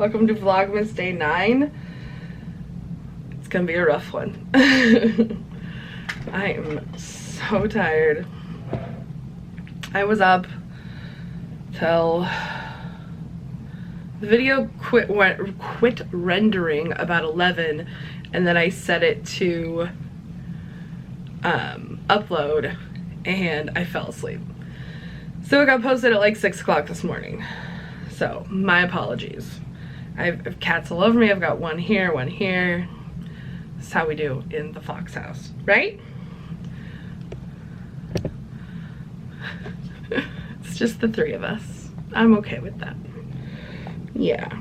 Welcome to Vlogmas day 9. It's gonna be a rough one. I am so tired. I was up till the video quit rendering about 11, and then I set it to upload and I fell asleep. So it got posted at like 6 o'clock this morning. So my apologies. I have cats all over me. I've got one here, one here. This is how we do in the Fox house, right? It's just the 3 of us. I'm okay with that. Yeah.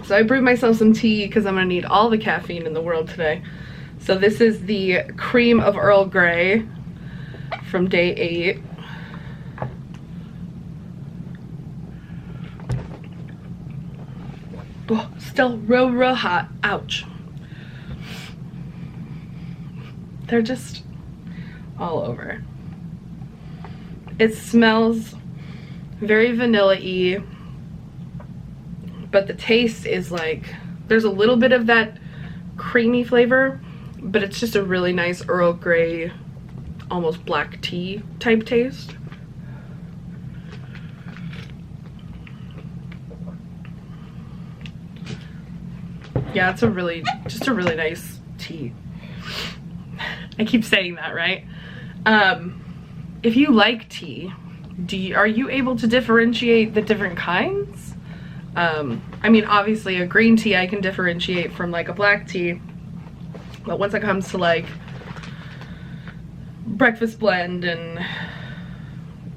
So I brewed myself some tea because I'm gonna need all the caffeine in the world today. So this is the cream of Earl Grey from day 8. Oh, still real hot. Ouch. They're just all over. It smells very vanilla-y, but the taste is like, there's a little bit of that creamy flavor, but it's just a really nice Earl Grey, almost black tea type taste. Yeah, it's just a really nice tea. I keep saying that, right? If you like tea, are you able to differentiate the different kinds? I mean, obviously a green tea I can differentiate from like a black tea, but once it comes to like breakfast blend and,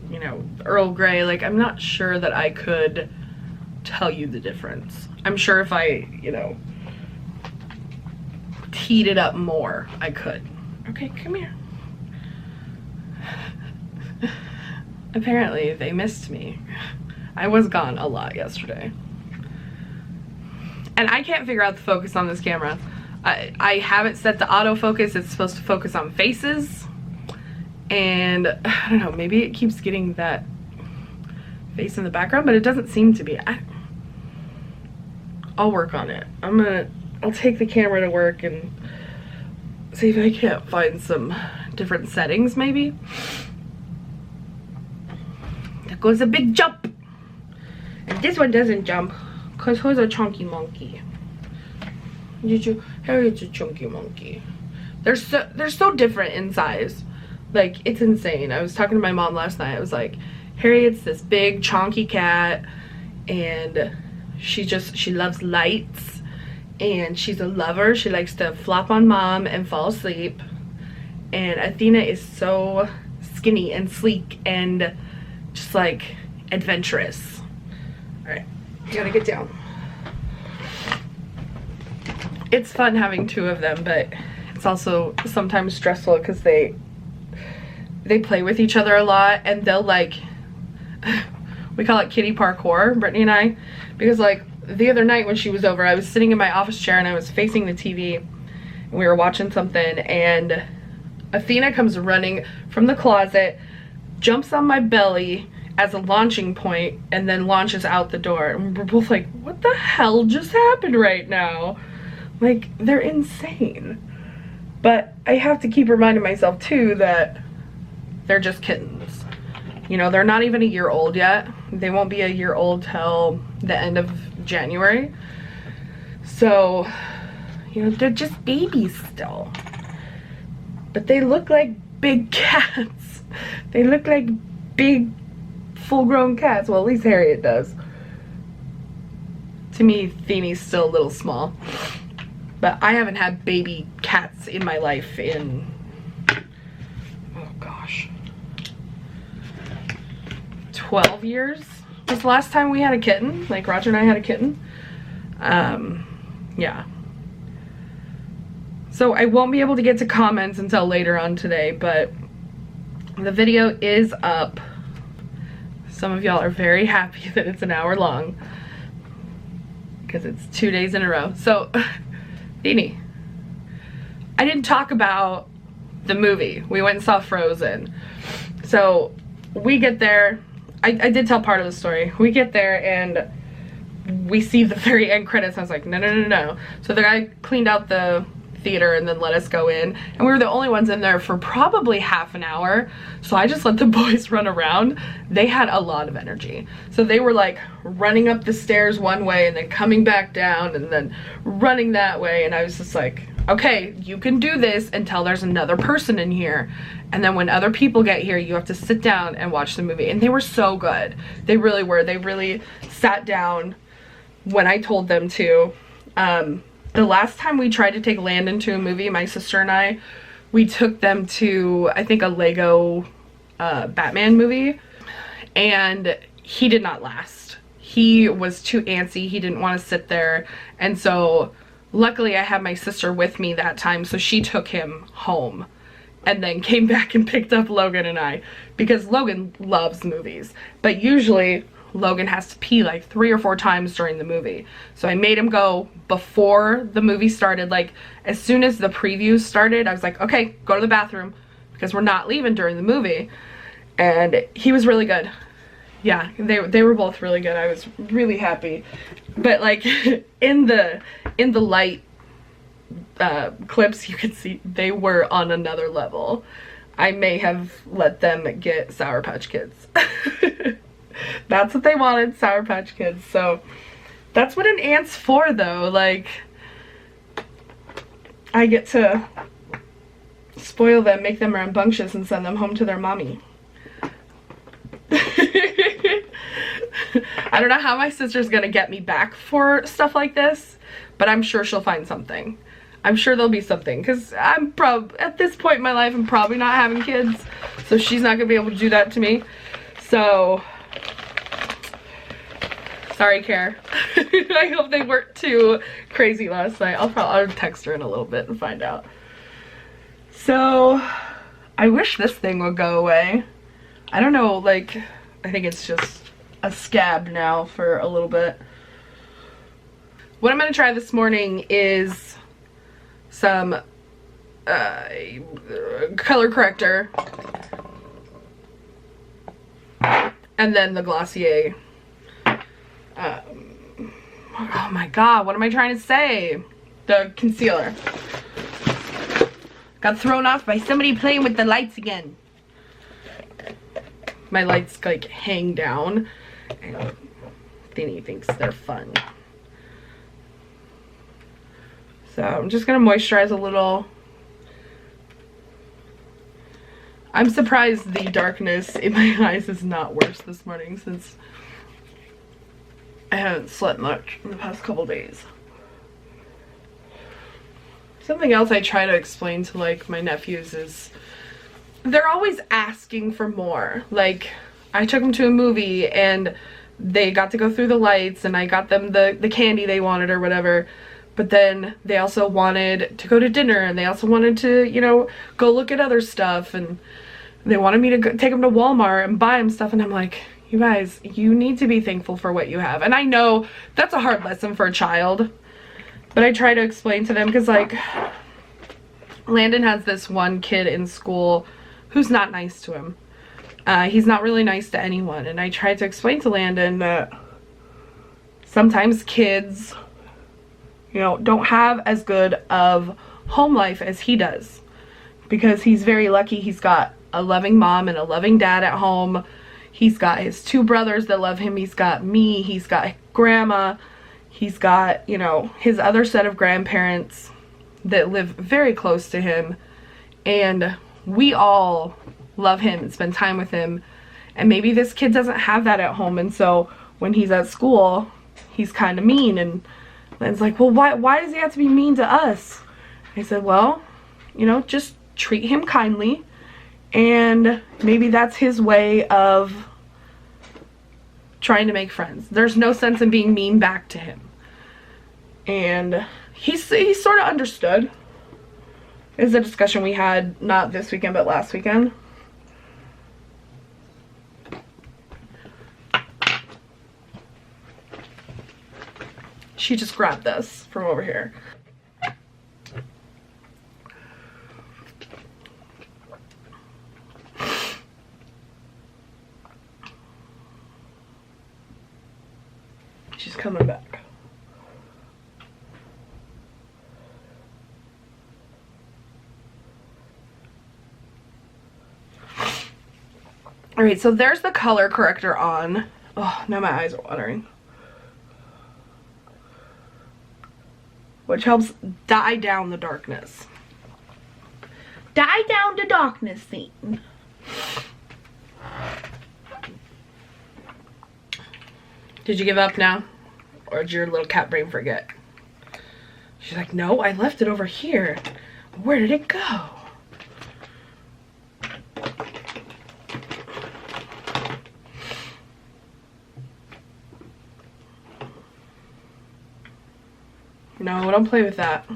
you know, Earl Grey, like I'm not sure that I could tell you the difference. I'm sure if I, you know, heat it up more, I could. Okay, come here. Apparently they missed me. I was gone a lot yesterday. And I can't figure out the focus on this camera. I have it set to autofocus. It's supposed to focus on faces. And I don't know, maybe it keeps getting that face in the background, but it doesn't seem to be. I'll work on it. I'll take the camera to work and see if I can't find some different settings maybe. There goes a big jump. And this one doesn't jump because who's a chunky monkey? Harriet's a chunky monkey. They're so different in size. Like, it's insane. I was talking to my mom last night. I was like, Harriet's this big chunky cat and she loves lights and she's a lover. She likes to flop on mom and fall asleep. And Athena is so skinny and sleek and just like adventurous. All right, you gotta get down. It's fun having 2 of them, but it's also sometimes stressful because they play with each other a lot, and they'll like, we call it kitty parkour, Brittany and I, because like the other night when she was over, I was sitting in my office chair and I was facing the TV and we were watching something, and Athena comes running from the closet, jumps on my belly as a launching point, and then launches out the door. And we're both like, what the hell just happened right now? Like, they're insane. But I have to keep reminding myself too that they're just kittens. You know, they're not even a year old yet. They won't be a year old till the end of January. So, you know, they're just babies still. But they look like big cats. They look like big, full-grown cats. Well, at least Harriet does. To me, Theeny's still a little small. But I haven't had baby cats in my life in, oh gosh, 12 years was the last time we had a kitten. Like, Roger and I had a kitten. Yeah. So I won't be able to get to comments until later on today, but the video is up. Some of y'all are very happy that it's an hour long because it's 2 days in a row. So, Beanie, I didn't talk about the movie. We went and saw Frozen. So we get there. I did tell part of the story. We get there and we see the very end credits. I was like, no, no, no, no. So the guy cleaned out the theater and then let us go in, and we were the only ones in there for probably half an hour. So I just let the boys run around. They had a lot of energy, so they were like running up the stairs one way and then coming back down and then running that way, and I was just like, okay, you can do this until there's another person in here, and then when other people get here you have to sit down and watch the movie. And they were so good. They really were. They really sat down when I told them to. The last time we tried to take Landon to a movie, my sister and I, we took them to, I think, a Lego Batman movie, and he did not last. He was too antsy. He didn't want to sit there, and so luckily I had my sister with me that time, so she took him home and then came back and picked up Logan and I, because Logan loves movies, but usually Logan has to pee like 3 or 4 times during the movie. So I made him go before the movie started. Like, as soon as the previews started, I was like, okay, go to the bathroom, because we're not leaving during the movie. And he was really good. Yeah, they were both really good. I was really happy. But like in the light clips, you could see they were on another level. I may have let them get Sour Patch Kids. That's what they wanted, Sour Patch Kids. So that's what an aunt's for, though. Like, I get to spoil them, make them rambunctious, and send them home to their mommy. I don't know how my sister's gonna get me back for stuff like this, but I'm sure she'll find something. I'm sure there'll be something, because at this point in my life, I'm probably not having kids, so she's not gonna be able to do that to me. So sorry, Care. I hope they weren't too crazy last night. I'll text her in a little bit and find out. So I wish this thing would go away. I don't know, like, I think it's just a scab now for a little bit. What I'm gonna try this morning is some color corrector, and then the Glossier. Oh my god, what am I trying to say? The concealer. Got thrown off by somebody playing with the lights again. My lights like hang down, and Thinny thinks they're fun. So I'm just gonna moisturize a little. I'm surprised the darkness in my eyes is not worse this morning, since I haven't slept much in the past couple days. Something else I try to explain to like my nephews is they're always asking for more. Like, I took them to a movie and they got to go through the lights and I got them the candy they wanted or whatever, but then they also wanted to go to dinner and they also wanted to, you know, go look at other stuff, and they wanted me to take them to Walmart and buy them stuff, and I'm like, you guys, you need to be thankful for what you have. And I know that's a hard lesson for a child, but I try to explain to them, because like Landon has this one kid in school who's not nice to him. He's not really nice to anyone, and I tried to explain to Landon that sometimes kids, you know, don't have as good of home life as he does, because he's very lucky. He's got a loving mom and a loving dad at home. He's got his 2 brothers that love him. He's got me. He's got grandma. He's got, you know, his other set of grandparents that live very close to him. And we all love him and spend time with him. And maybe this kid doesn't have that at home. And so when he's at school, he's kind of mean. And Len's like, well, why does he have to be mean to us? I said, well, you know, just treat him kindly. And maybe that's his way of trying to make friends. There's no sense in being mean back to him. And he sort of understood. It's a discussion we had not this weekend but last weekend. She just grabbed this from over here. She's She's coming back. Alright, so there's the color corrector on. Oh, now my eyes are watering. Which helps dye down the darkness. Dye down the darkness scene. Did you give up now? Or did your little cat brain forget? She's like, no, I left it over here. Where did it go? No, don't play with that.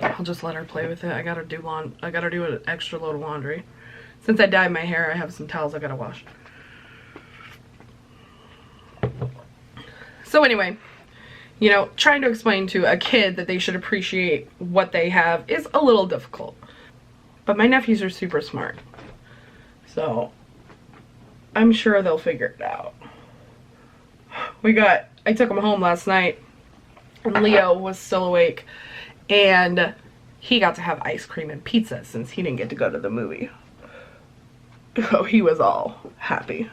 I'll just let her play with it. I gotta do an extra load of laundry. Since I dyed my hair, I have some towels I gotta wash. So anyway, you know, trying to explain to a kid that they should appreciate what they have is a little difficult. But my nephews are super smart. So I'm sure they'll figure it out. I took him home last night and Leo was still awake and he got to have ice cream and pizza since he didn't get to go to the movie. So he was all happy.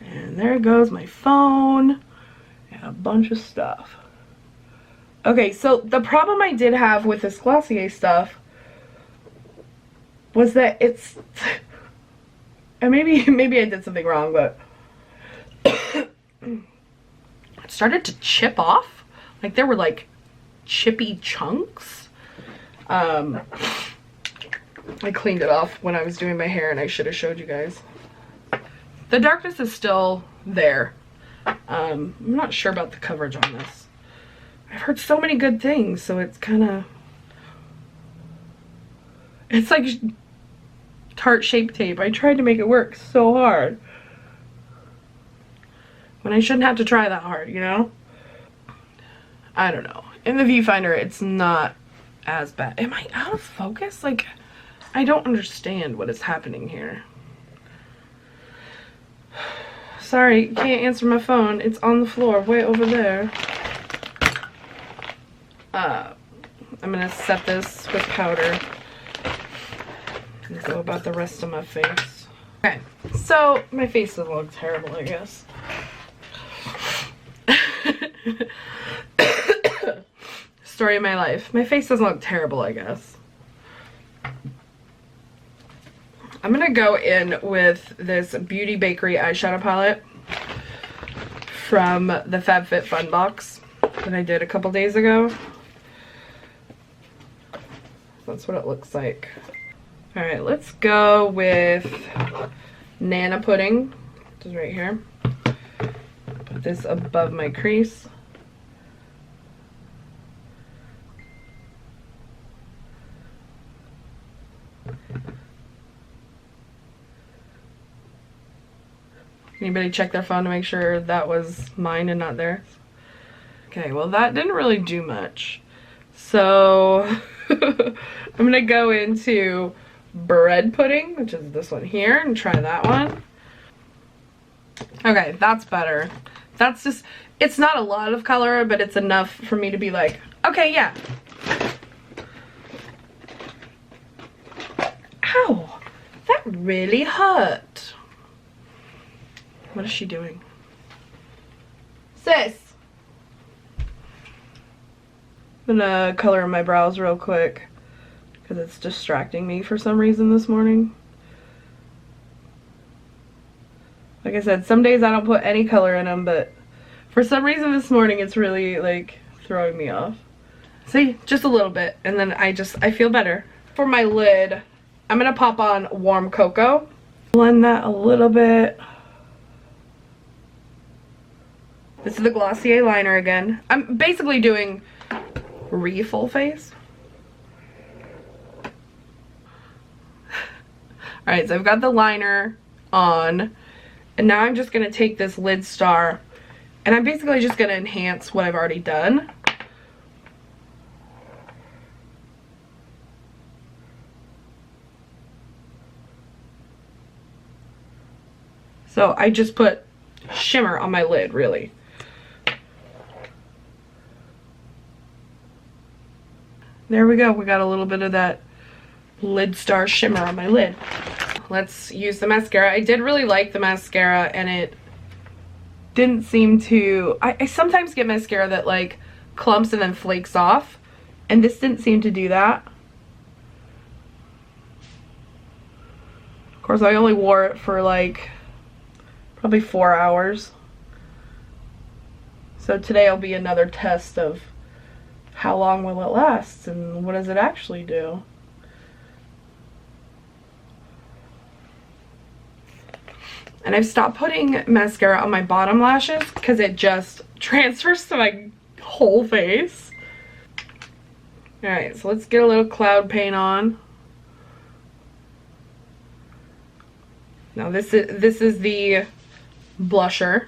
And there goes my phone and a bunch of stuff. Okay, so the problem I did have with this Glossier stuff was that it's, and maybe I did something wrong, but it started to chip off. Like there were like chippy chunks. I cleaned it off when I was doing my hair and I should have showed you guys. The darkness is still there. I'm not sure about the coverage on this. I've heard so many good things, so it's kind of, it's like Tarte Shape Tape. I tried to make it work so hard when I shouldn't have to try that hard, you know? I don't know. In the viewfinder, it's not as bad. Am I out of focus? Like, I don't understand what is happening here. Sorry, can't answer my phone. It's on the floor, way over there. I'm gonna set this with powder and go about the rest of my face. Okay, so my face doesn't look terrible, I guess. Story of my life. My face doesn't look terrible, I guess. I'm gonna go in with this Beauty Bakery eyeshadow palette from the FabFitFun box that I did a couple days ago. That's what it looks like. Alright, let's go with Nana Pudding, which is right here. Put this above my crease. Anybody check their phone to make sure that was mine and not theirs? Okay, well that didn't really do much. So I'm gonna go into bread pudding, which is this one here, and try that one. Okay, that's better. That's just, it's not a lot of color, but it's enough for me to be like, okay, yeah. Ow, that really hurt. What is she doing? Sis! I'm gonna color in my brows real quick because it's distracting me for some reason this morning. Like I said, some days I don't put any color in them, but for some reason this morning it's really like throwing me off. See, just a little bit, and then I feel better. For my lid, I'm gonna pop on warm cocoa. Blend that a little bit. This is the Glossier liner again. I'm basically doing full face. Alright, so I've got the liner on, and now I'm just going to take this lid star, and I'm basically just going to enhance what I've already done. So I just put shimmer on my lid, really. There we go. We got a little bit of that lid star shimmer on my lid. Let's use the mascara. I did really like the mascara, and it didn't seem to... I sometimes get mascara that like clumps and then flakes off, and this didn't seem to do that. Of course, I only wore it for like probably 4 hours. So today will be another test of how long will it last and what does it actually do. And I've stopped putting mascara on my bottom lashes because it just transfers to my whole face. Alright, so let's get a little cloud paint on. Now this is the blusher.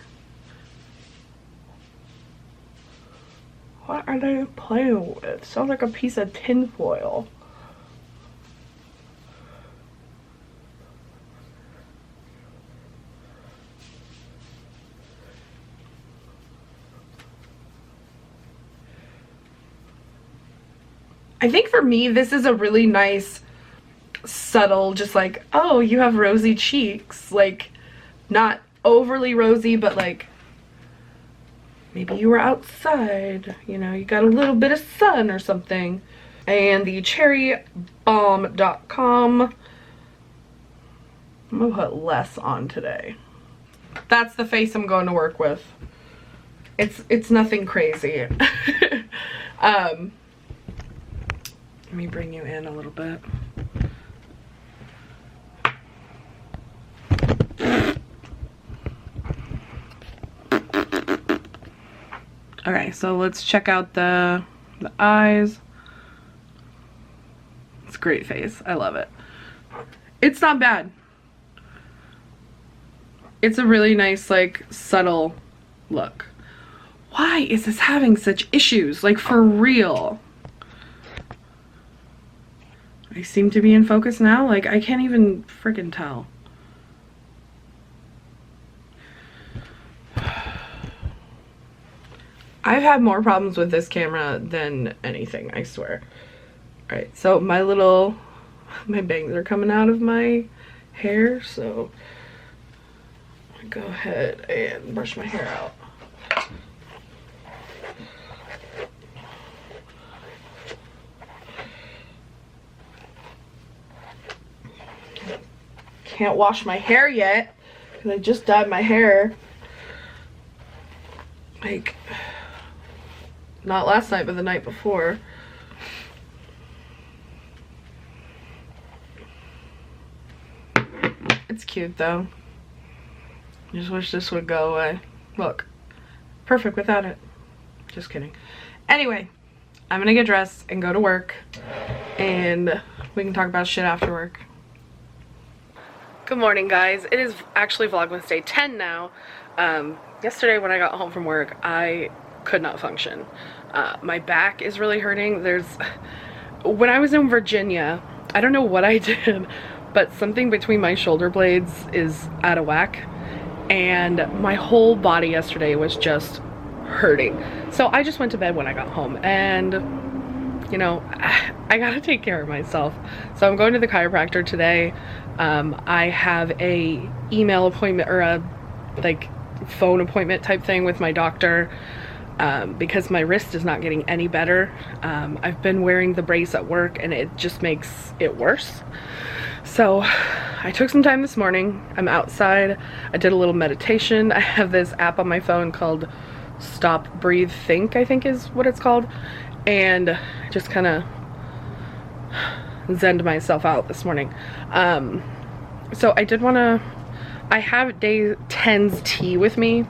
What are they playing with? It sounds like a piece of tin foil. I think for me, this is a really nice, subtle, just like, oh, you have rosy cheeks. Like, not overly rosy, but like, maybe you were outside, you know, you got a little bit of sun or something. And the cherrybomb.com. I'm gonna put less on today. That's the face I'm going to work with. It's nothing crazy. Let me bring you in a little bit. Okay, so let's check out the eyes. It's a great face. I love it. It's not bad. It's a really nice, like, subtle look. Why is this having such issues? Like, for real. I seem to be in focus now. Like, I can't even freaking tell. I've had more problems with this camera than anything, I swear. Alright, so my bangs are coming out of my hair, so I go ahead and brush my hair out. Can't wash my hair yet because I just dyed my hair. Like, not last night, but the night before. It's cute though. I just wish this would go away. Look, perfect without it. Just kidding. Anyway, I'm gonna get dressed and go to work, and we can talk about shit after work. Good morning, guys. It is actually Vlogmas day 10 now. Yesterday when I got home from work, I could not function. My back is really hurting. When I was in Virginia, I don't know what I did, but something between my shoulder blades is out of whack, and my whole body yesterday was just hurting. So I just went to bed when I got home, and you know, I gotta take care of myself. So I'm going to the chiropractor today. I have a email appointment, or a like phone appointment type thing with my doctor, because my wrist is not getting any better. I've been wearing the brace at work and it just makes it worse. So I took some time this morning. I'm outside. I did a little meditation. I have this app on my phone called Stop, Breathe, Think, I think is what it's called. And just kind of zened myself out this morning. So I did want to, I have day 10's tea with me.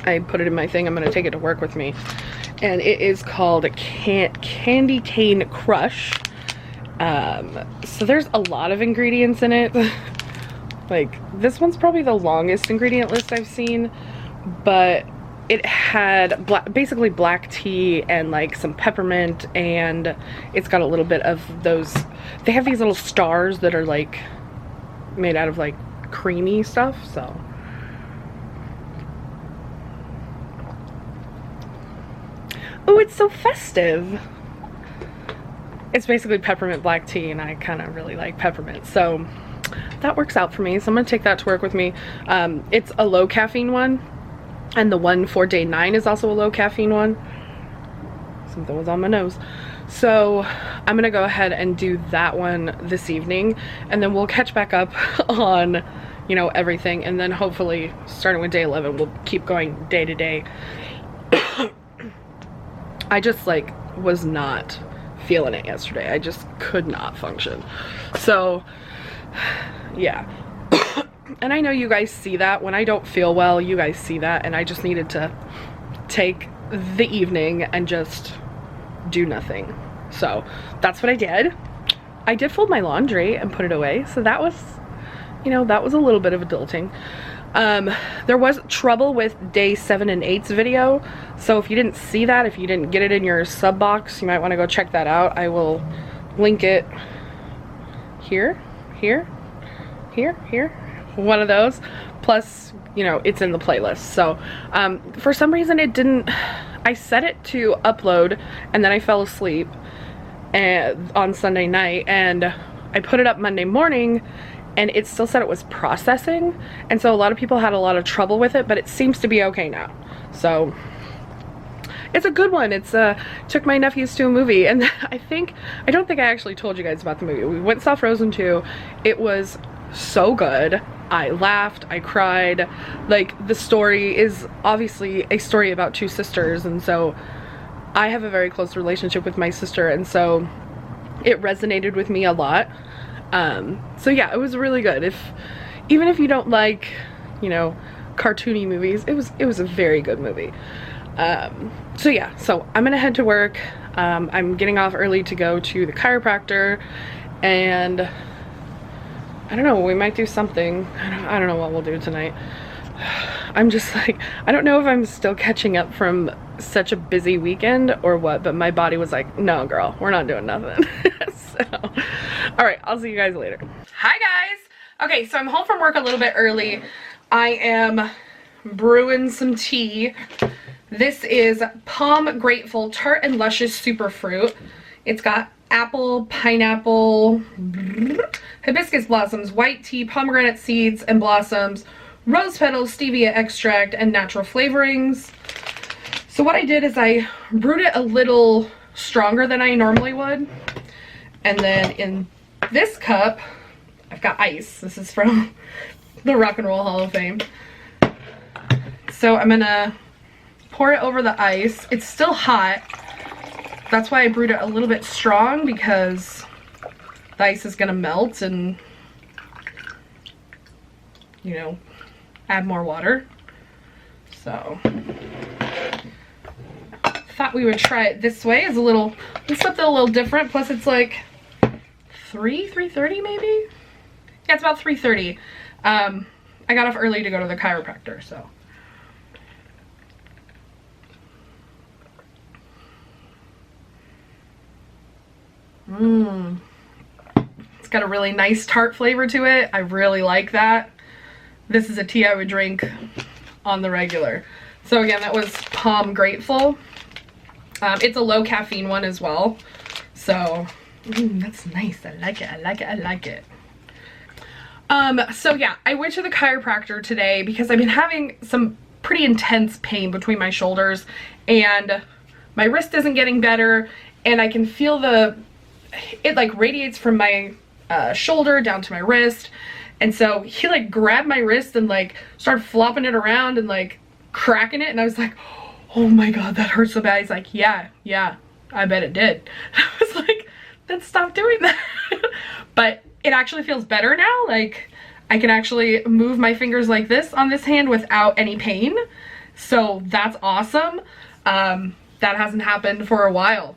I put it in my thing. I'm going to take it to work with me. And it is called Candy Cane Crush. So there's a lot of ingredients in it. Like, this one's probably the longest ingredient list I've seen, but it had basically black tea and like some peppermint, and it's got a little bit of those, they have these little stars that are like made out of like creamy stuff. So Oh, it's so festive. It's basically peppermint black tea, and I kind of really like peppermint, so that works out for me. So I'm gonna take that to work with me. It's a low caffeine one, and the one for day 9 is also a low caffeine one. Something was on my nose. So I'm gonna go ahead and do that one this evening, and then we'll catch back up on, you know, everything, and then hopefully starting with day 11 we'll keep going day to day. I just like was not feeling it yesterday. I just could not function. So yeah. And I know you guys see that when I don't feel well, you guys see that, and I just needed to take the evening and just do nothing. So that's what I did. I did fold my laundry and put it away, so that was, you know, that was a little bit of adulting. There was trouble with day 7 and 8's video, so if you didn't see that, if you didn't get it in your sub box, you might want to go check that out. I will link it here, here, here, here, one of those, plus, you know, it's in the playlist. So for some reason it didn't, I set it to upload and then I fell asleep on Sunday night, and I put it up Monday morning and it still said it was processing, and so a lot of people had a lot of trouble with it, but it seems to be okay now. So it's a good one. It's took my nephews to a movie, and I don't think I actually told you guys about the movie. We went and saw Frozen 2. It was so good. I laughed, I cried. Like, the story is obviously a story about 2 sisters, and so I have a very close relationship with my sister, and so it resonated with me a lot. So yeah, it was really good. Even if you don't like, you know, cartoony movies, it was a very good movie. So yeah, so I'm gonna head to work. I'm getting off early to go to the chiropractor, and I don't know, we might do something. I don't know what we'll do tonight. I'm just like, I don't know if I'm still catching up from such a busy weekend or what, but my body was like, no girl, we're not doing nothing. So, all right, I'll see you guys later. Hi guys. Okay, so I'm home from work a little bit early. I am brewing some tea. This is Palm Grateful Tart and Luscious Superfruit. It's got apple, pineapple, hibiscus blossoms, white tea, pomegranate seeds and blossoms, rose petals, stevia extract, and natural flavorings. So what I did is I brewed it a little stronger than I normally would. And then in this cup, I've got ice. This is from the Rock and Roll Hall of Fame. So I'm gonna pour it over the ice. It's still hot. That's why I brewed it a little bit strong, because the ice is gonna melt and, you know, add more water. So thought we would try it this way. It's a little, it's something a little different. Plus it's like 3:30 maybe? Yeah, it's about 3:30. I got off early to go to the chiropractor, so. It's got a really nice tart flavor to it. I really like that. This is a tea I would drink on the regular. So again, that was Palm Grateful. It's a low caffeine one as well. So, that's nice. I like it. I like it. I like it. So yeah, I went to the chiropractor today because I've been having some pretty intense pain between my shoulders, and my wrist isn't getting better, and I can feel it like radiates from my shoulder down to my wrist. And so he like grabbed my wrist and like started flopping it around and like cracking it, and I was like, oh my god, that hurts so bad. He's like, yeah, I bet it did. I was like, then stop doing that. But it actually feels better now. Like, I can actually move my fingers like this on this hand without any pain. So that's awesome. That hasn't happened for a while.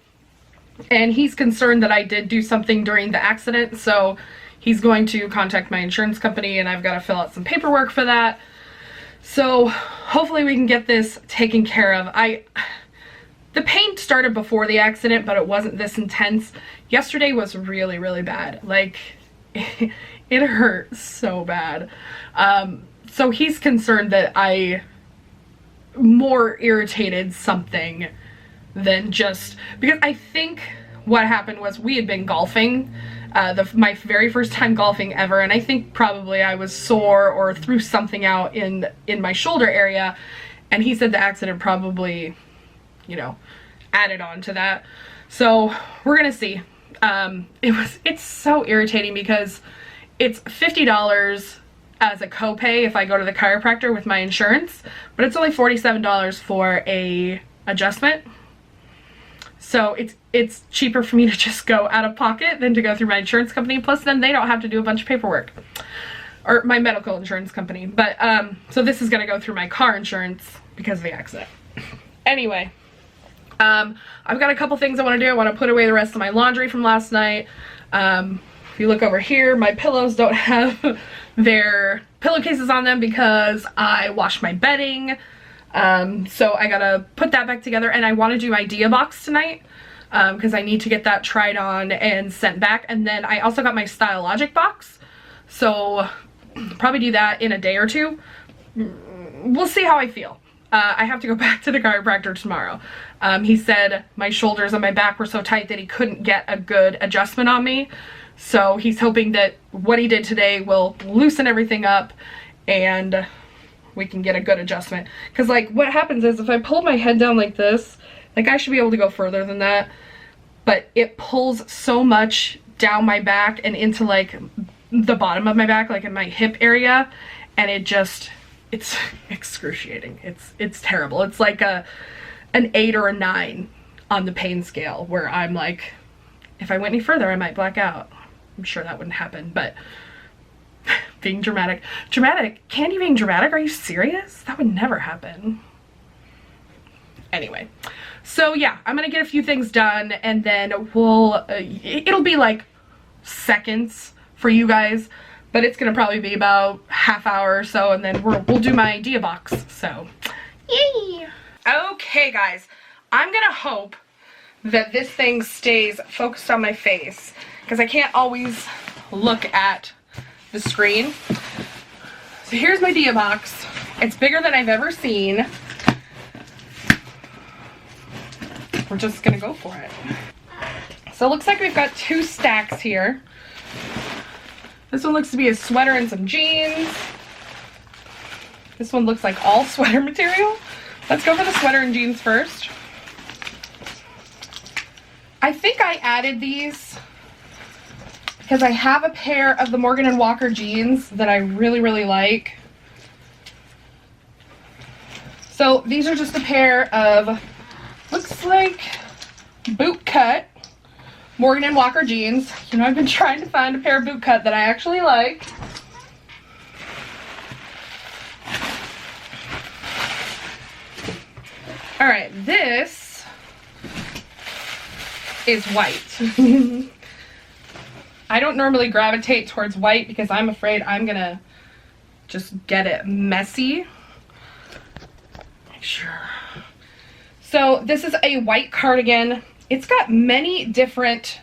And he's concerned that I did do something during the accident, so he's going to contact my insurance company, and I've got to fill out some paperwork for that. So hopefully we can get this taken care of. The pain started before the accident, but it wasn't this intense. Yesterday was really, really bad. Like, it hurt so bad. So he's concerned that I more irritated something than just, because I think what happened was we had been golfing, my very first time golfing ever, and I think probably I was sore or threw something out in my shoulder area, and he said the accident probably, you know, added on to that. So we're gonna see. It's so irritating because it's $50 as a copay if I go to the chiropractor with my insurance, but it's only $47 for a adjustment. So it's cheaper for me to just go out of pocket than to go through my insurance company. Plus then they don't have to do a bunch of paperwork, or my medical insurance company. But so this is gonna go through my car insurance because of the accident. Anyway, I've got a couple things I want to do. I want to put away the rest of my laundry from last night. If you look over here, my pillows don't have their pillowcases on them because I washed my bedding. So I gotta put that back together, and I want to do my Dia box tonight because I need to get that tried on and sent back. And then I also got my Stylogic box, so probably do that in a day or two. We'll see how I feel. I have to go back to the chiropractor tomorrow. He said my shoulders and my back were so tight that he couldn't get a good adjustment on me. So he's hoping that what he did today will loosen everything up and we can get a good adjustment. Because like what happens is if I pull my head down like this, like I should be able to go further than that, but it pulls so much down my back and into like the bottom of my back, like in my hip area, and it's excruciating. It's terrible. It's like an 8 or a 9 on the pain scale, where I'm like, if I went any further I might black out. I'm sure that wouldn't happen, but being dramatic. Kandy being dramatic? Are you serious? That would never happen. Anyway, so yeah, I'm gonna get a few things done, and then it'll be like seconds for you guys, but it's gonna probably be about half hour or so, and then we'll do my Dia box. So yay. Okay guys, I'm gonna hope that this thing stays focused on my face, because I can't always look at the screen. So here's my Dia box. It's bigger than I've ever seen. We're just gonna go for it. So it looks like we've got 2 stacks here. This one looks to be a sweater and some jeans. This one looks like all sweater material. Let's go for the sweater and jeans first. I think I added these because I have a pair of the Morgan & Walker jeans that I really, really like. So these are just a pair of, looks like boot cut Morgan & Walker jeans. You know, I've been trying to find a pair of boot cut that I actually like. All right, this is white. I don't normally gravitate towards white because I'm afraid I'm gonna just get it messy. Sure. So this is a white cardigan. It's got many different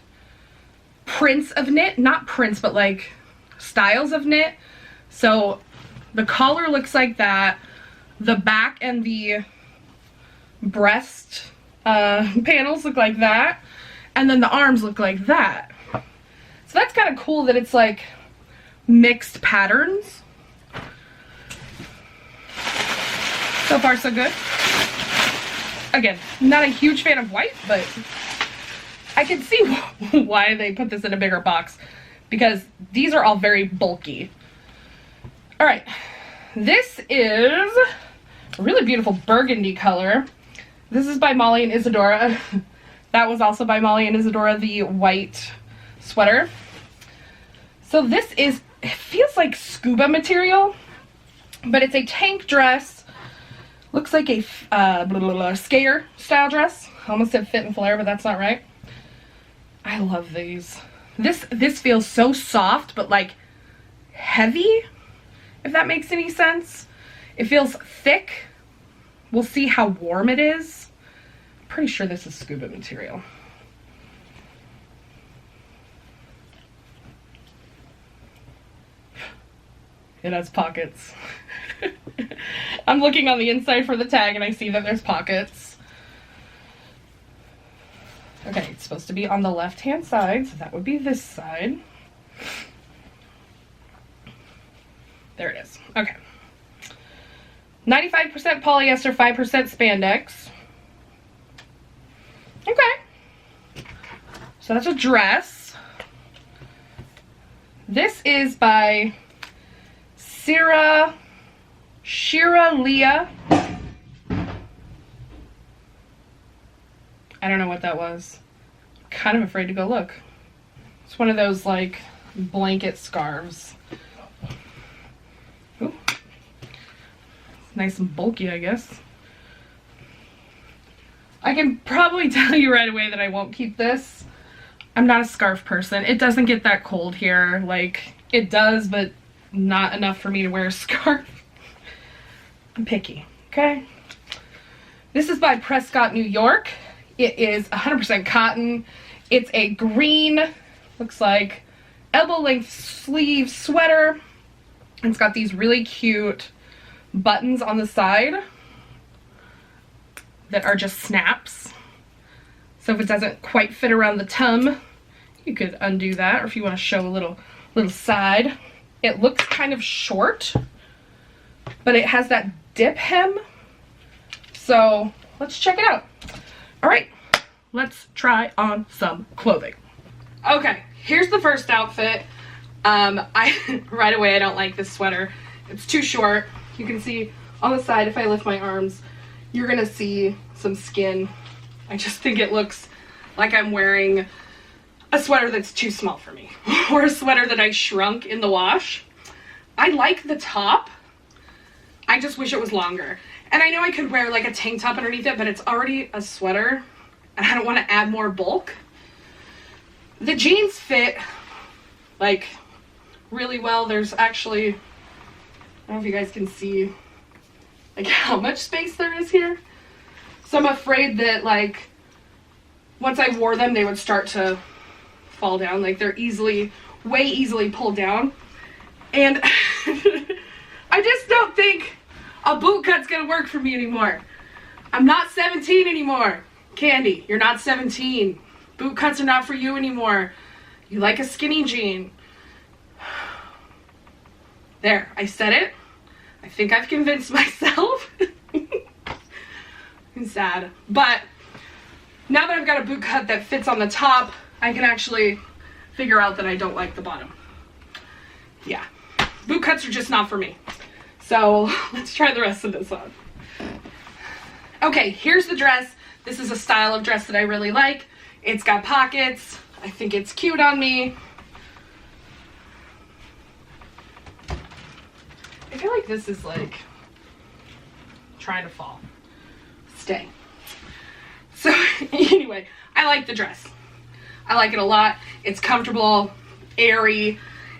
prints of knit, not prints, but like styles of knit. So the collar looks like that. The back and the breast panels look like that. And then the arms look like that. So that's kind of cool that it's like mixed patterns. So far so good. Again, not a huge fan of white, but I can see why they put this in a bigger box, because these are all very bulky. All right, this is a really beautiful burgundy color. This is by Molly and Isadora. That was also by Molly and Isadora, the white sweater. So this is, it feels like scuba material, but it's a tank dress. Looks like a skater style dress. I almost said fit and flare, but that's not right. I love these. This feels so soft, but like heavy, if that makes any sense. It feels thick. We'll see how warm it is. I'm pretty sure this is scuba material. It has pockets. I'm looking on the inside for the tag and I see that there's pockets. Okay, it's supposed to be on the left-hand side, so that would be this side. There it is. Okay. 95% polyester, 5% spandex. Okay. So that's a dress. This is by Shira Leah. I don't know what that was. I'm kind of afraid to go look. It's one of those like blanket scarves. Ooh. It's nice and bulky, I guess. I can probably tell you right away that I won't keep this. I'm not a scarf person. It doesn't get that cold here. Like, it does, but not enough for me to wear a scarf. I'm picky, okay? This is by Prescott, New York. It is 100% cotton. It's a green, looks like elbow length sleeve sweater. It's got these really cute buttons on the side that are just snaps. So if it doesn't quite fit around the tum, you could undo that, or if you want to show a little side. It looks kind of short, but it has that dip hem. So let's check it out. All right, let's try on some clothing. Okay, here's the first outfit. Right away, I don't like this sweater. It's too short. You can see on the side, if I lift my arms, you're gonna see some skin. I just think it looks like I'm wearing a sweater that's too small for me, or a sweater that I shrunk in the wash. I like the top. I just wish it was longer. And I know I could wear like a tank top underneath it, but it's already a sweater and I don't want to add more bulk. The jeans fit like really well. There's actually, I don't know if you guys can see like how much space there is here. So I'm afraid that like once I wore them, they would start to fall down. Like they're way easily pulled down. And I just don't think a boot cut's gonna work for me anymore. I'm not 17 anymore. Kandy, you're not 17. Boot cuts are not for you anymore. You like a skinny jean. There, I said it. I think I've convinced myself. I'm sad. But now that I've got a boot cut that fits on the top, I can actually figure out that I don't like the bottom. Yeah, boot cuts are just not for me. So let's try the rest of this on. Okay, here's the dress. This is a style of dress that I really like. It's got pockets. I think it's cute on me. I feel like this is like trying to fall. Stay. So anyway, I like the dress. I like it a lot. It's comfortable, airy.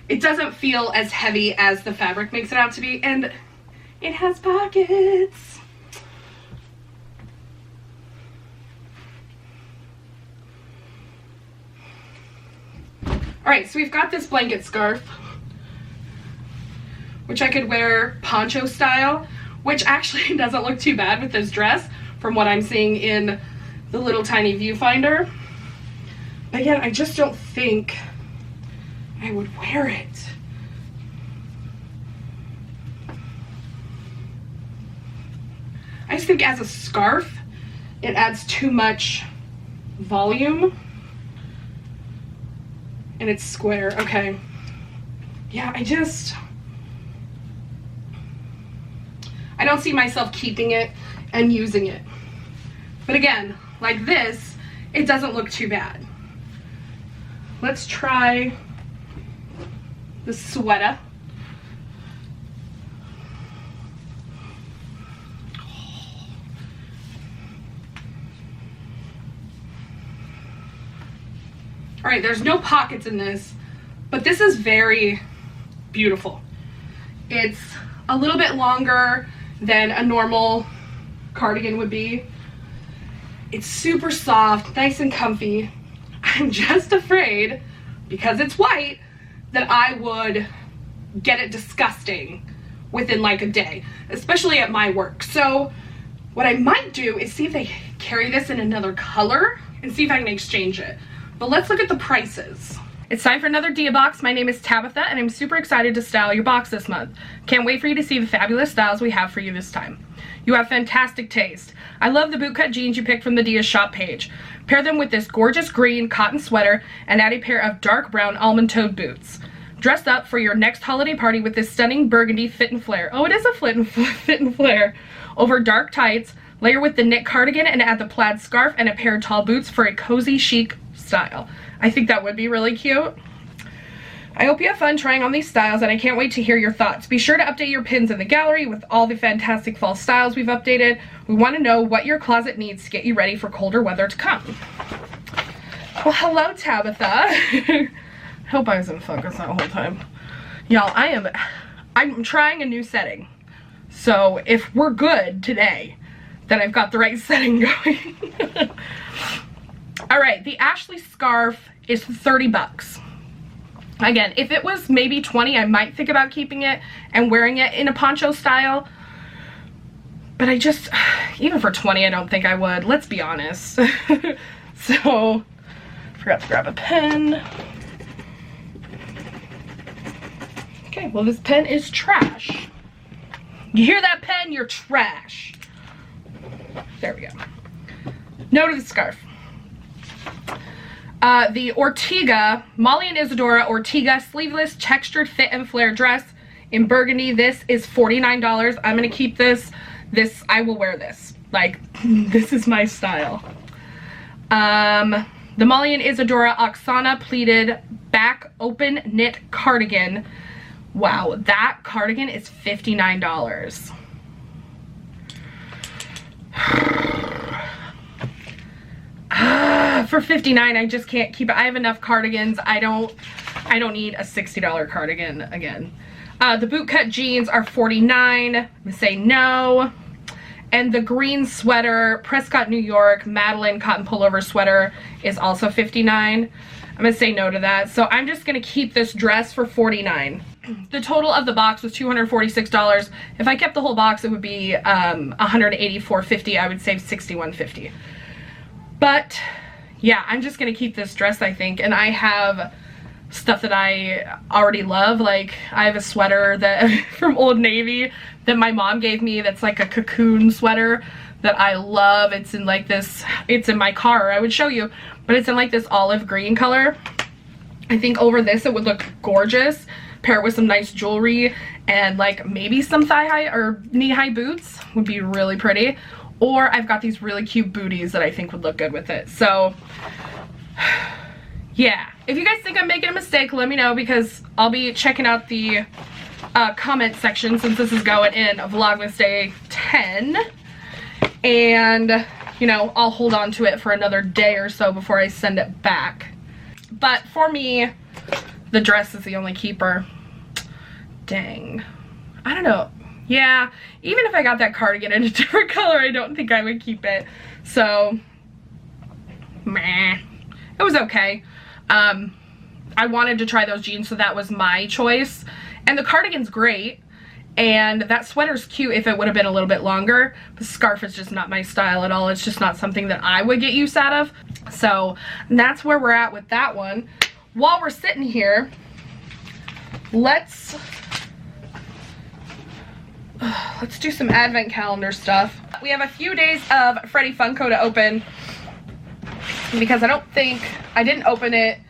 It doesn't feel as heavy as the fabric makes it out to be, and it has pockets. All right, so we've got this blanket scarf, which I could wear poncho style, which actually doesn't look too bad with this dress from what I'm seeing in the little tiny viewfinder. But again, I just don't think I would wear it. I just think as a scarf, it adds too much volume. And it's square, okay. Yeah, I don't see myself keeping it and using it. But again, like this, it doesn't look too bad. Let's try the sweater. All right, there's no pockets in this, but this is very beautiful. It's a little bit longer than a normal cardigan would be. It's super soft, nice and comfy. I'm just afraid, because it's white, that I would get it disgusting within like a day, especially at my work. So what I might do is see if they carry this in another color and see if I can exchange it. But let's look at the prices. It's time for another Dia box. My name is Tabitha and I'm super excited to style your box this month. Can't wait for you to see the fabulous styles we have for you this time. You have fantastic taste. I love the bootcut jeans you picked from the Dia shop page. Pair them with this gorgeous green cotton sweater and add a pair of dark brown almond-toed boots. Dress up for your next holiday party with this stunning burgundy fit and flare. Oh, it is a fit and flare. Over dark tights, layer with the knit cardigan and add the plaid scarf and a pair of tall boots for a cozy chic style. I think that would be really cute. I hope you have fun trying on these styles and I can't wait to hear your thoughts. Be sure to update your pins in the gallery with all the fantastic fall styles we've updated. We want to know what your closet needs to get you ready for colder weather to come. Well, hello, Tabitha. Hope I was in focus that whole time. Y'all, I'm trying a new setting. So if we're good today, then I've got the right setting going. All right, the Ashley scarf is 30 bucks. Again, if it was maybe 20, I might think about keeping it and wearing it in a poncho style. But even for 20, I don't think I would. Let's be honest. So, forgot to grab a pen. Okay, well this pen is trash. You hear that, pen? You're trash. There we go. No to the scarf. The Ortega, Molly and Isadora Ortega sleeveless textured fit and flare dress in burgundy. This is $49. I'm gonna keep this. I will wear this. Like, this is my style. The Molly and Isadora Oksana pleated back open knit cardigan. Wow, that cardigan is $59. For $59, I just can't keep it. I have enough cardigans. I don't need a $60 cardigan again. The bootcut jeans are $49. I'm gonna say no. And the green sweater, Prescott, New York, Madeline cotton pullover sweater is also $59. I'm gonna say no to that. So I'm just gonna keep this dress for $49. The total of the box was $246. If I kept the whole box, it would be $184.50. I would save $61.50. But yeah, I'm just gonna keep this dress, I think. And I have stuff that I already love. Like, I have a sweater that from Old Navy that my mom gave me that's like a cocoon sweater that I love. It's in like this, it's in my car, I would show you, but it's in like this olive green color. I think over this it would look gorgeous. Pair it with some nice jewelry and like maybe some thigh-high or knee-high boots would be really pretty. Or I've got these really cute booties that I think would look good with it. So yeah, if you guys think I'm making a mistake, let me know, because I'll be checking out the comment section since this is going in Vlogmas Day 10. And, you know, I'll hold on to it for another day or so before I send it back. But for me, the dress is the only keeper. Dang. I don't know. Yeah, even if I got that cardigan in a different color, I don't think I would keep it. So, meh. It was okay. I wanted to try those jeans, so that was my choice. And the cardigan's great. And that sweater's cute if it would have been a little bit longer. The scarf is just not my style at all. It's just not something that I would get use out of. So that's where we're at with that one. While we're sitting here, let's do some advent calendar stuff. We have a few days of Freddy Funko to open because I didn't open it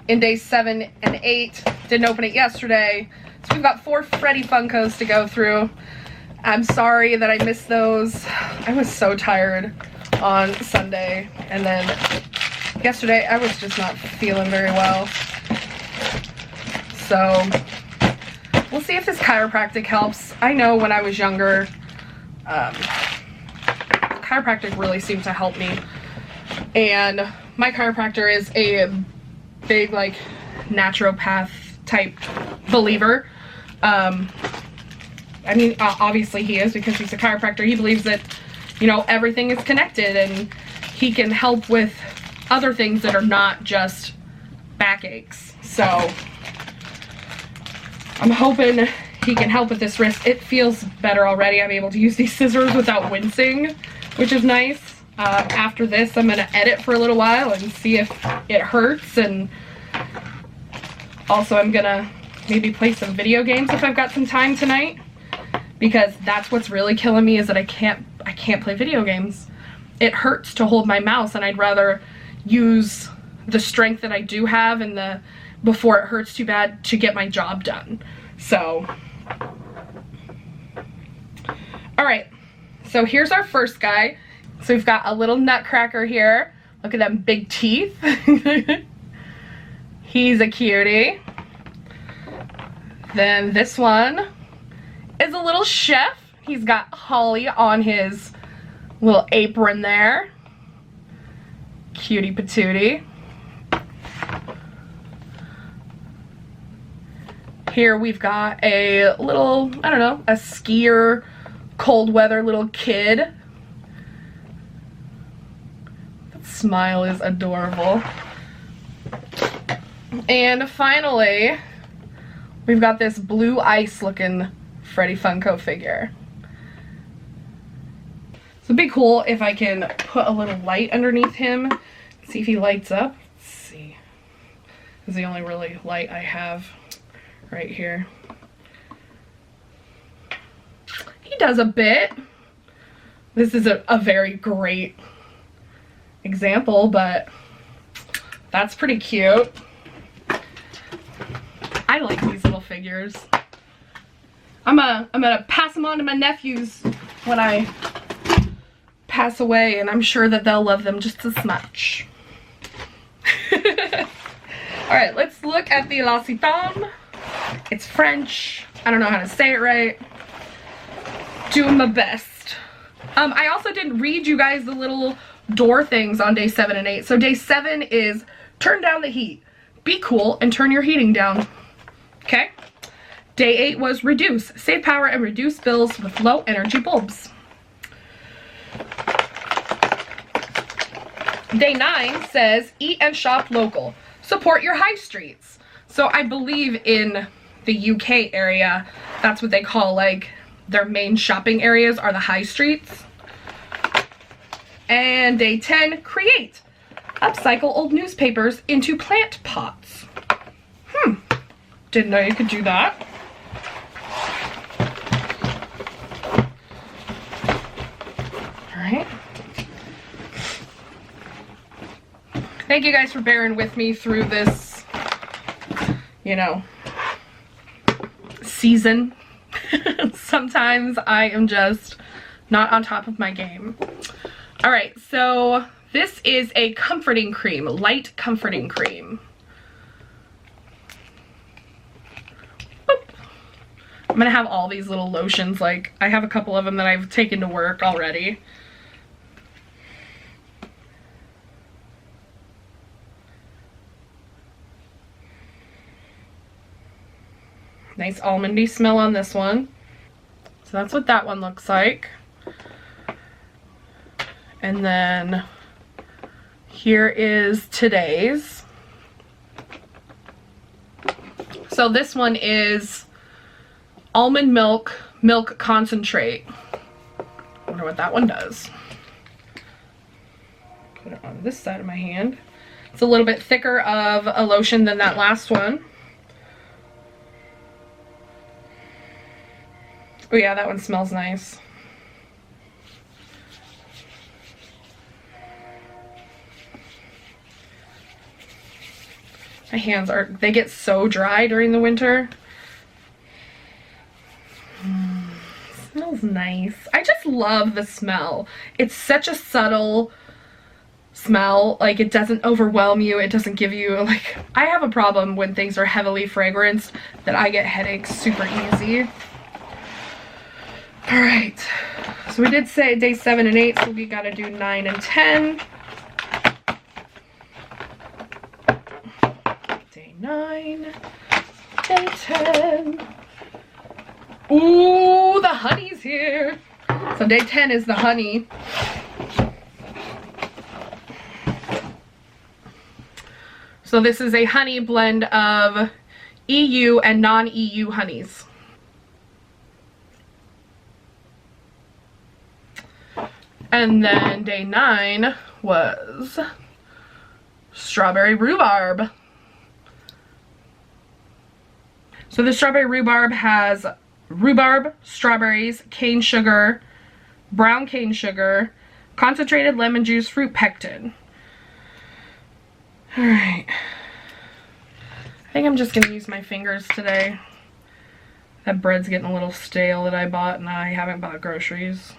in days 7 and 8. Didn't open it yesterday. So we've got 4 Freddy Funkos to go through. I'm sorry that I missed those. I was so tired on Sunday, and then yesterday I was just not feeling very well. So we'll see if this chiropractic helps. I know when I was younger, chiropractic really seemed to help me. And my chiropractor is a big, like, naturopath type believer. I mean, obviously he is, because he's a chiropractor. He believes that, you know, everything is connected and he can help with other things that are not just backaches. So I'm hoping he can help with this wrist. It feels better already. I'm able to use these scissors without wincing, which is nice. After this, I'm gonna edit for a little while and see if it hurts, and also I'm gonna maybe play some video games if I've got some time tonight, because that's what's really killing me, is that I can't play video games. It hurts to hold my mouse, and I'd rather use the strength that I do have and before it hurts too bad to get my job done. So, all right, so here's our first guy. So we've got a little nutcracker here. Look at them big teeth. He's a cutie. Then this one is a little chef. He's got holly on his little apron there. Cutie patootie. Here we've got a little, I don't know, a skier, cold weather little kid. That smile is adorable. And finally, we've got this blue ice looking Freddy Funko figure. So it'd be cool if I can put a little light underneath him, see if he lights up. Let's see. This is the only really light I have right here. He does a bit. This is a very great example, but that's pretty cute. I like these little figures. I'm gonna pass them on to my nephews when I pass away, and I'm sure that they'll love them just as much. Alright, let's look at the Glossier. It's French. I don't know how to say it right. Doing my best. I also didn't read you guys the little door things on day 7 and 8. So day 7 is turn down the heat. Be cool and turn your heating down. Okay? Day 8 was reduce. Save power and reduce bills with low energy bulbs. Day 9 says eat and shop local. Support your high streets. So I believe in the UK area, that's what they call like their main shopping areas are the high streets. And day 10, create. Upcycle old newspapers into plant pots. Didn't know you could do that. Alright. Thank you guys for bearing with me through this, you know, season. Sometimes I am just not on top of my game. Alright, so this is a comforting cream, light comforting cream. Boop. I'm gonna have all these little lotions, like I have a couple of them that I've taken to work already. Nice almondy smell on this one. So that's what that one looks like. And then here is today's. So this one is almond milk concentrate. I wonder what that one does. Put it on this side of my hand. It's a little bit thicker of a lotion than that last one. Oh yeah, that one smells nice. My hands they get so dry during the winter. Smells nice. I just love the smell. It's such a subtle smell. Like, it doesn't overwhelm you. It doesn't give you, like, I have a problem when things are heavily fragranced that I get headaches super easy. Alright, so we did say day 7 and 8, so we gotta do 9 and 10. Day 9, day 10. Ooh, the honey's here. So day 10 is the honey. So this is a honey blend of EU and non-EU honeys. And then day 9 was strawberry rhubarb. So the strawberry rhubarb has rhubarb, strawberries, cane sugar, brown cane sugar, concentrated lemon juice, fruit pectin. Alright. I think I'm just going to use my fingers today. That bread's getting a little stale that I bought, and I haven't bought groceries.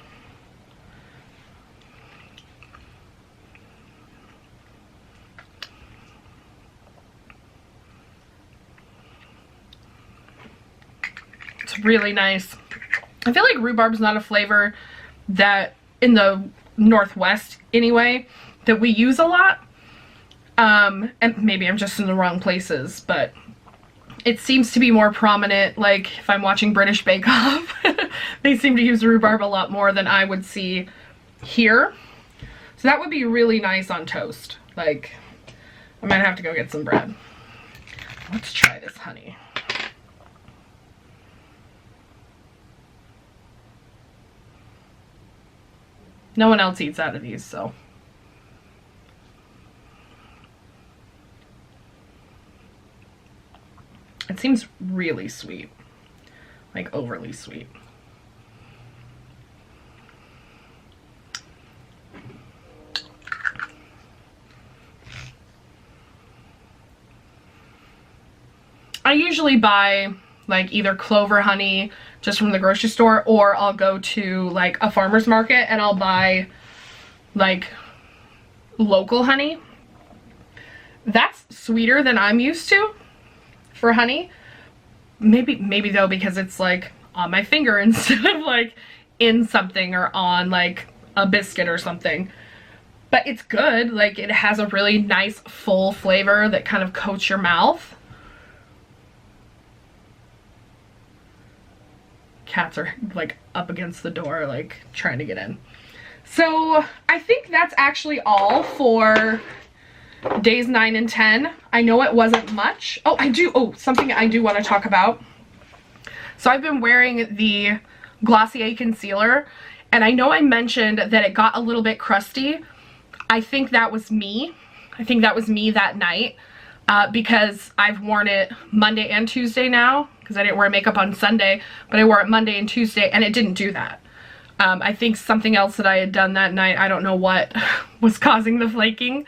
It's really nice. I feel like rhubarb's not a flavor that, in the Northwest anyway, that we use a lot. And maybe I'm just in the wrong places, but it seems to be more prominent. Like if I'm watching British Bake Off, they seem to use rhubarb a lot more than I would see here. So that would be really nice on toast. Like, I might have to go get some bread. Let's try this honey. No one else eats out of these, so. It seems really sweet, like overly sweet. I usually buy like either clover honey just from the grocery store, or I'll go to like a farmer's market and I'll buy like local honey. That's sweeter than I'm used to for honey. Maybe though, because it's like on my finger instead of like in something or on like a biscuit or something. But it's good. Like, it has a really nice full flavor that kind of coats your mouth. Cats are like up against the door, like trying to get in. So I think that's actually all for days 9 and 10. I know it wasn't much. Something I do want to talk about. So I've been wearing the Glossier concealer, and I know I mentioned that it got a little bit crusty. I think that was me. I think that was me that night, because I've worn it Monday and Tuesday now, because I didn't wear makeup on Sunday, but I wore it Monday and Tuesday, and it didn't do that. I think something else that I had done that night, I don't know what, was causing the flaking.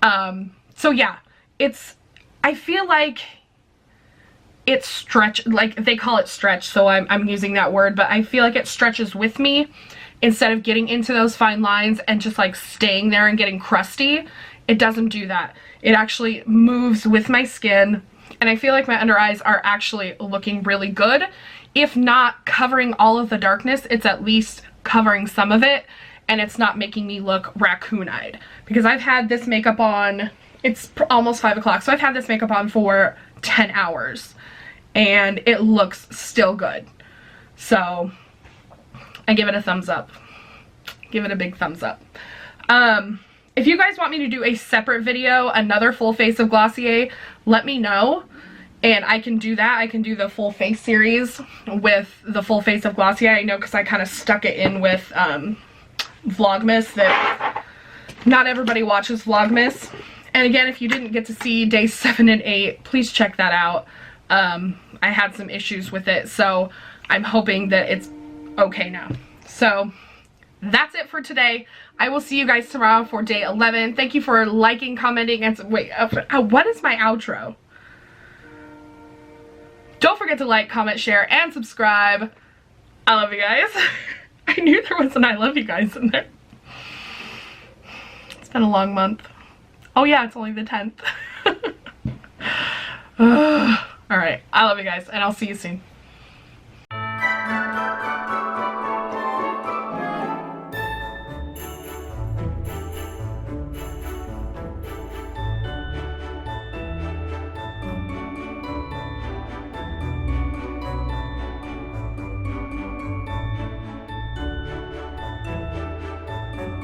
So yeah, I feel like it's stretch, like they call it stretch, so I'm using that word, but I feel like it stretches with me instead of getting into those fine lines and just like staying there and getting crusty. It doesn't do that. It actually moves with my skin, and I feel like my under eyes are actually looking really good. If not covering all of the darkness, it's at least covering some of it, and it's not making me look raccoon-eyed. Because I've had this makeup on, it's almost 5 o'clock, so I've had this makeup on for 10 hours, and it looks still good. So I give it a thumbs up. Give it a big thumbs up. If you guys want me to do a separate video, another full face of Glossier, let me know, and I can do that. I can do the full face series with the full face of Glossier. I know, because I kind of stuck it in with Vlogmas, that not everybody watches Vlogmas. And again, if you didn't get to see days 7 and 8, please check that out. I had some issues with it, so I'm hoping that it's okay now. So that's it for today. I will see you guys tomorrow for day 11. Thank you for liking, commenting, and wait, what is my outro? Don't forget to like, comment, share, and subscribe. I love you guys. I knew there was an I love you guys in there. It's been a long month. Oh yeah, it's only the 10th. Alright, I love you guys, and I'll see you soon.